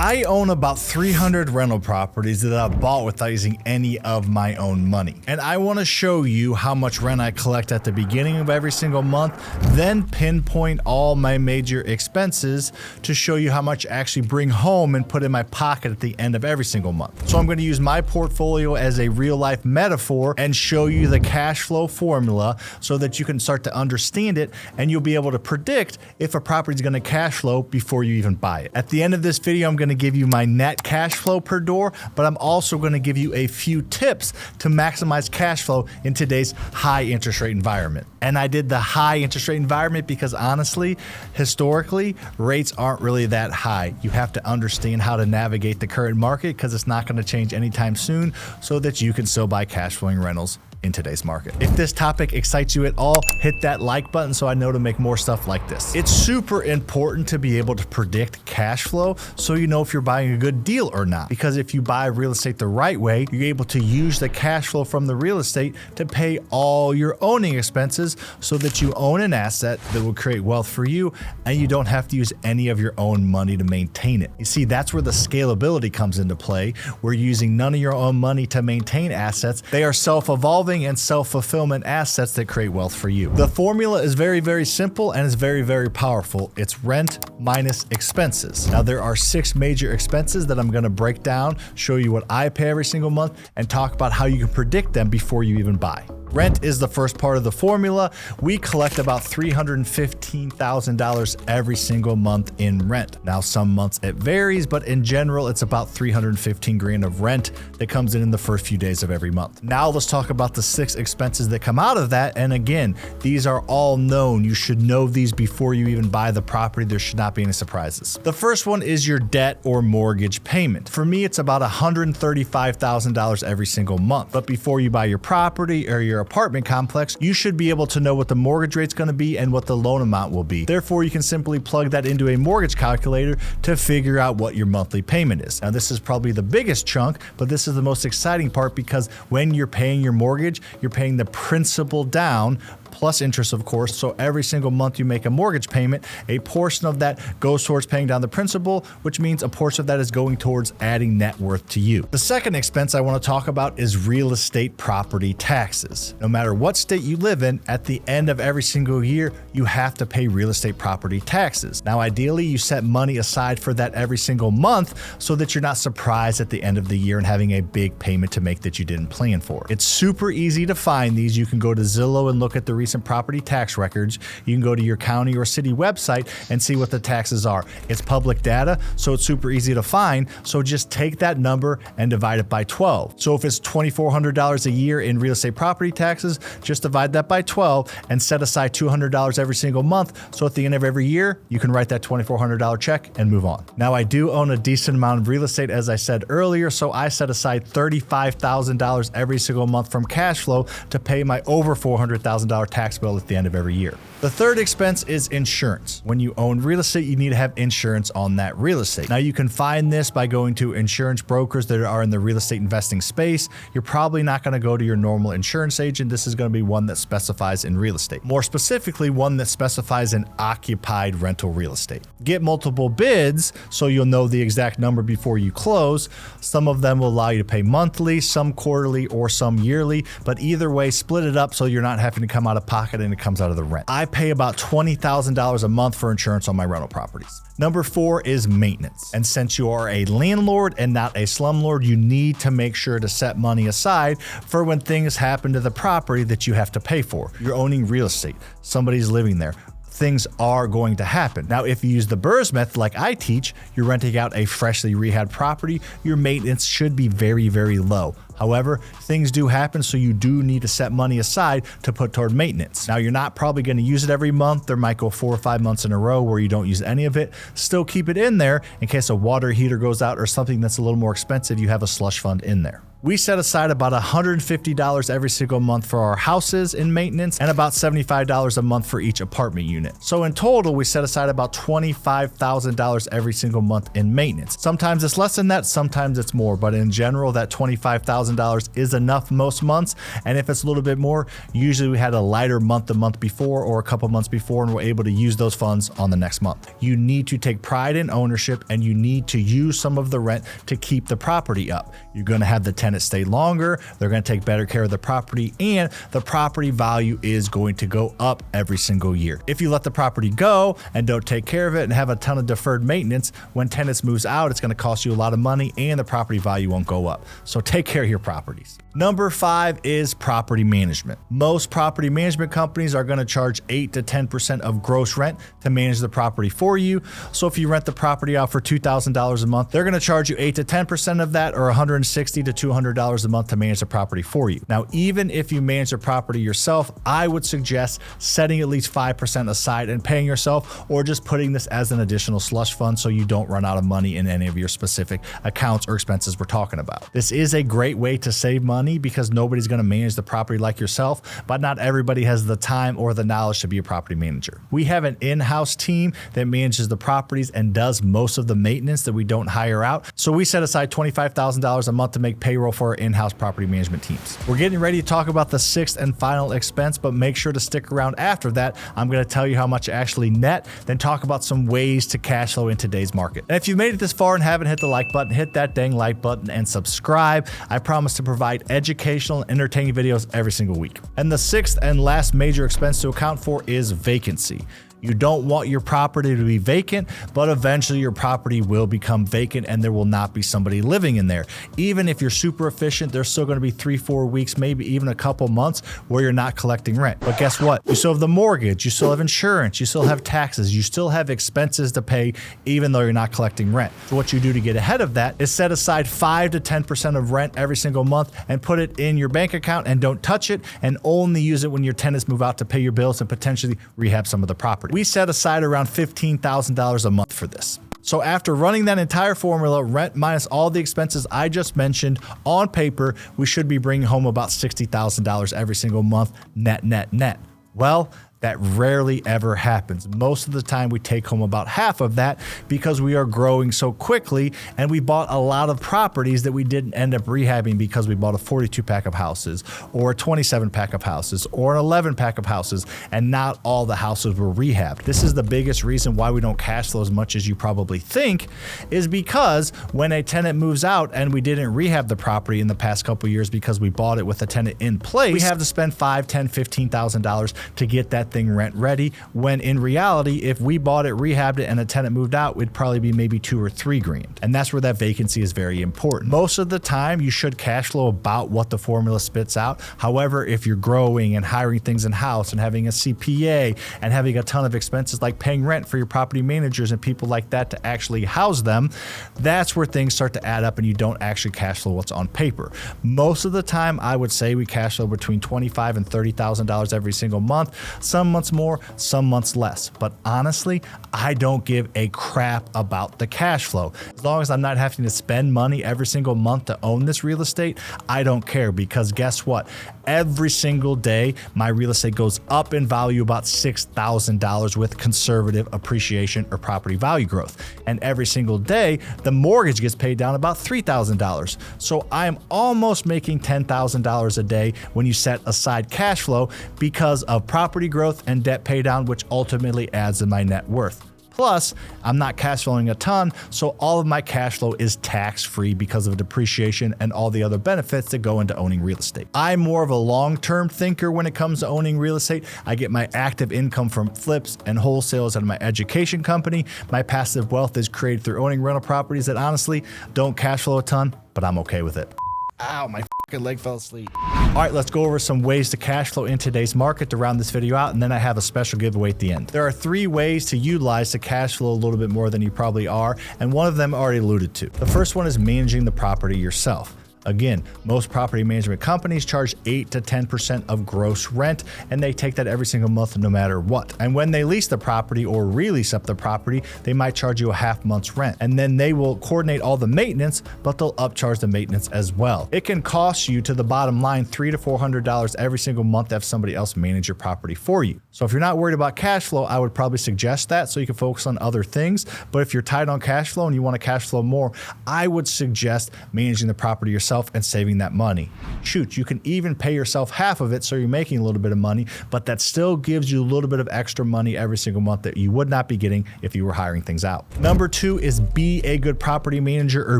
I own about 300 rental properties that I've bought without using any of my own money. And I want to show you how much rent I collect at the beginning of every single month, then pinpoint all my major expenses to show you how much I actually bring home and put in my pocket at the end of every single month. So I'm going to use my portfolio as a real life metaphor and show you the cash flow formula so that you can start to understand it and you'll be able to predict if a property is going to cash flow before you even buy it. At the end of this video, I'm going to give you my net cash flow per door, but I'm also going to give you a few tips to maximize cash flow in today's high interest rate environment. And I did the high interest rate environment because honestly, historically, rates aren't really that high. You have to understand how to navigate the current market because it's not going to change anytime soon so that you can still buy cash flowing rentals in today's market. If this topic excites you at all, hit that like button so I know to make more stuff like this. It's super important to be able to predict cash flow so you know if you're buying a good deal or not. Because if you buy real estate the right way, you're able to use the cash flow from the real estate to pay all your owning expenses so that you own an asset that will create wealth for you and you don't have to use any of your own money to maintain it. You see, that's where the scalability comes into play. We're using none of your own money to maintain assets. They are self-evolving and self-fulfillment assets that create wealth for you. The formula is very, very simple and it's very, very powerful. It's rent minus expenses. Now there are 6 major expenses that I'm going to break down, show you what I pay every single month, and talk about how you can predict them before you even buy. Rent is the first part of the formula. We collect about $315,000 every single month in rent. Now, some months it varies, but in general, it's about 315 grand of rent that comes in the first few days of every month. Now, let's talk about the 6 expenses that come out of that. And again, these are all known. You should know these before you even buy the property. There should not be any surprises. The first one is your debt or mortgage payment. For me, it's about $135,000 every single month. But before you buy your property or your apartment complex, you should be able to know what the mortgage rate's going to be and what the loan amount will be. Therefore, you can simply plug that into a mortgage calculator to figure out what your monthly payment is. Now, this is probably the biggest chunk, but this is the most exciting part because when you're paying your mortgage, you're paying the principal down plus interest, of course. So every single month you make a mortgage payment, a portion of that goes towards paying down the principal, which means a portion of that is going towards adding net worth to you. The second expense I want to talk about is real estate property taxes. No matter what state you live in, at the end of every single year, you have to pay real estate property taxes. Now, ideally, you set money aside for that every single month so that you're not surprised at the end of the year and having a big payment to make that you didn't plan for. It's super easy to find these. You can go to Zillow and look at the recent property tax records. You can go to your county or city website and see what the taxes are. It's public data, so it's super easy to find. So just take that number and divide it by 12. So if it's $2,400 a year in real estate property taxes, just divide that by 12 and set aside $200 every single month. So at the end of every year, you can write that $2,400 check and move on. Now, I do own a decent amount of real estate, as I said earlier, so I set aside $35,000 every single month from cash flow to pay my over $400,000 tax bill at the end of every year. The third expense is insurance. When you own real estate, you need to have insurance on that real estate. Now, you can find this by going to insurance brokers that are in the real estate investing space. You're probably not going to go to your normal insurance agent. This is going to be one that specifies in real estate. More specifically, one that specifies in occupied rental real estate. Get multiple bids so you'll know the exact number before you close. Some of them will allow you to pay monthly, some quarterly, or some yearly, but either way, split it up so you're not having to come out of pocket and it comes out of the rent. I pay about $20,000 a month for insurance on my rental properties. Number 4 is maintenance. And since you are a landlord and not a slumlord, you need to make sure to set money aside for when things happen to the property that you have to pay for. You're owning real estate. Somebody's living there. Things are going to happen. Now, if you use the BRRRR method like I teach, you're renting out a freshly rehabbed property, your maintenance should be very, very low. However, things do happen, so you do need to set money aside to put toward maintenance. Now, you're not probably going to use it every month. There might go 4 or 5 months in a row where you don't use any of it. Still keep it in there in case a water heater goes out or something that's a little more expensive. You have a slush fund in there. We set aside about $150 every single month for our houses in maintenance and about $75 a month for each apartment unit. So in total, we set aside about $25,000 every single month in maintenance. Sometimes it's less than that, sometimes it's more, but in general, that $25,000 is enough most months. And if it's a little bit more, usually we had a lighter month the month before or a couple months before, and we're able to use those funds on the next month. You need to take pride in ownership, and you need to use some of the rent to keep the property up. You're going to have the tenants stay longer, they're going to take better care of the property, and the property value is going to go up every single year. If you let the property go and don't take care of it and have a ton of deferred maintenance, when tenants moves out, it's going to cost you a lot of money and the property value won't go up. So take care of your properties. Number 5 is property management. Most property management companies are going to charge 8 to 10% of gross rent to manage the property for you. So if you rent the property out for $2,000 a month, they're going to charge you 8 to 10% of that, or $160 to $200 a month to manage the property for you. Now, even if you manage the property yourself, I would suggest setting at least 5% aside and paying yourself, or just putting this as an additional slush fund so you don't run out of money in any of your specific accounts or expenses we're talking about. This is a great way to save money because nobody's going to manage the property like yourself, but not everybody has the time or the knowledge to be a property manager. We have an in-house team that manages the properties and does most of the maintenance that we don't hire out. So we set aside $25,000 a month to make payroll for our in-house property management teams. We're getting ready to talk about the 6th and final expense, but make sure to stick around after that. I'm going to tell you how much you actually net, then talk about some ways to cash flow in today's market. And if you've made it this far and haven't hit the like button, hit that dang like button and subscribe. I promise to provide educational and entertaining videos every single week. And the 6th and last major expense to account for is vacancy. You don't want your property to be vacant, but eventually your property will become vacant and there will not be somebody living in there. Even if you're super efficient, there's still going to be 3-4 weeks, maybe even a couple months where you're not collecting rent. But guess what? You still have the mortgage, you still have insurance, you still have taxes, you still have expenses to pay, even though you're not collecting rent. So what you do to get ahead of that is set aside 5 to 10% of rent every single month and put it in your bank account, and don't touch it, and only use it when your tenants move out to pay your bills and potentially rehab some of the property. We set aside around $15,000 a month for this. So after running that entire formula, rent minus all the expenses I just mentioned, on paper, we should be bringing home about $60,000 every single month, net, net, net. Well, that rarely ever happens. Most of the time we take home about half of that because we are growing so quickly, and we bought a lot of properties that we didn't end up rehabbing because we bought a 42 pack of houses or a 27 pack of houses or an 11 pack of houses, and not all the houses were rehabbed. This is the biggest reason why we don't cash flow as much as you probably think, is because when a tenant moves out and we didn't rehab the property in the past couple years because we bought it with a tenant in place, we have to spend $5,000, $10,000, $15,000 to get that thing rent ready, when in reality, if we bought it, rehabbed it, and a tenant moved out, it'd probably be maybe $2,000 or $3,000. And that's where that vacancy is very important. Most of the time, you should cash flow about what the formula spits out. However, if you're growing and hiring things in-house and having a CPA and having a ton of expenses like paying rent for your property managers and people like that to actually house them, that's where things start to add up and you don't actually cash flow what's on paper. Most of the time, I would say we cash flow between $25,000 and $30,000 every single month. Some months more, some months less. But honestly, I don't give a crap about the cash flow. As long as I'm not having to spend money every single month to own this real estate, I don't care, because guess what? Every single day, my real estate goes up in value about $6,000 with conservative appreciation or property value growth. And every single day, the mortgage gets paid down about $3,000. So I'm almost making $10,000 a day when you set aside cash flow because of property growth and debt pay down, which ultimately adds to my net worth. Plus, I'm not cash flowing a ton, so all of my cash flow is tax-free because of depreciation and all the other benefits that go into owning real estate. I'm more of a long-term thinker when it comes to owning real estate. I get my active income from flips and wholesales out of my education company. My passive wealth is created through owning rental properties that honestly don't cash flow a ton, but I'm okay with it. Ow, my fucking leg fell asleep. All right, let's go over some ways to cash flow in today's market to round this video out, and then I have a special giveaway at the end. There are 3 ways to utilize to cash flow a little bit more than you probably are, and one of them I already alluded to. The first one is managing the property yourself. Again, most property management companies charge 8 to 10% of gross rent, and they take that every single month no matter what. And when they lease the property or release up the property, they might charge you a half month's rent. And then they will coordinate all the maintenance, but they'll upcharge the maintenance as well. It can cost you, to the bottom line, $300 to $400 every single month to have somebody else manage your property for you. So if you're not worried about cash flow, I would probably suggest that so you can focus on other things. But if you're tight on cash flow and you want to cash flow more, I would suggest managing the property yourself and saving that money. Shoot, you can even pay yourself half of it so you're making a little bit of money, but that still gives you a little bit of extra money every single month that you would not be getting if you were hiring things out. Number 2 is be a good property manager, or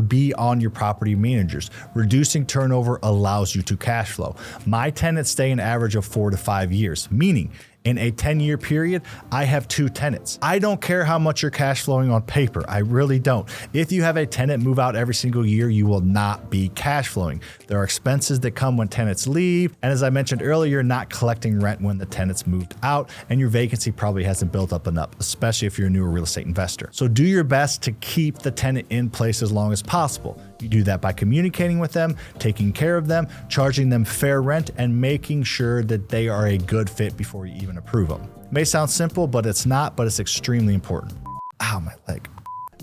be on your property managers. Reducing turnover allows you to cash flow. My tenants stay an average of 4 to 5 years, meaning in a 10-year period, I have 2 tenants. I don't care how much you're cash flowing on paper. I really don't. If you have a tenant move out every single year, you will not be cash flowing. There are expenses that come when tenants leave. And as I mentioned earlier, you're not collecting rent when the tenants moved out, and your vacancy probably hasn't built up enough, especially if you're a newer real estate investor. So do your best to keep the tenant in place as long as possible. You do that by communicating with them, taking care of them, charging them fair rent, and making sure that they are a good fit before you even approve them. It may sound simple, but it's not, but it's extremely important. Ow, my leg.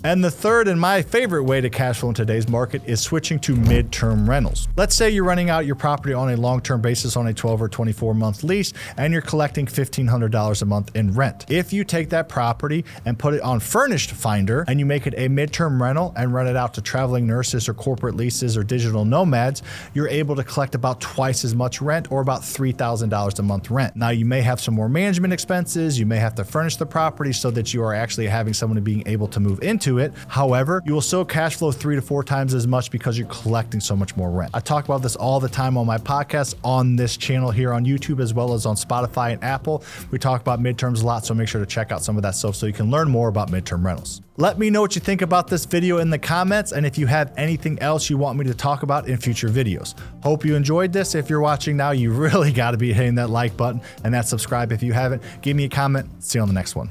And the third and my favorite way to cash flow in today's market is switching to midterm rentals. Let's say you're renting out your property on a long-term basis on a 12 or 24 month lease, and you're collecting $1,500 a month in rent. If you take that property and put it on Furnished Finder and you make it a midterm rental and rent it out to traveling nurses or corporate leases or digital nomads, you're able to collect about twice as much rent, or about $3,000 a month rent. Now, you may have some more management expenses. You may have to furnish the property so that you are actually having someone being able to move into it. However, you will still cash flow 3 to 4 times as much because you're collecting so much more rent. I talk about this all the time on my podcast, on this channel here on YouTube, as well as on Spotify and Apple. We talk about midterms a lot, so make sure to check out some of that stuff so you can learn more about midterm rentals. Let me know what you think about this video in the comments, and if you have anything else you want me to talk about in future videos. Hope you enjoyed this. If you're watching now, you really got to be hitting that like button and that subscribe if you haven't. Give me a comment. See you on the next one.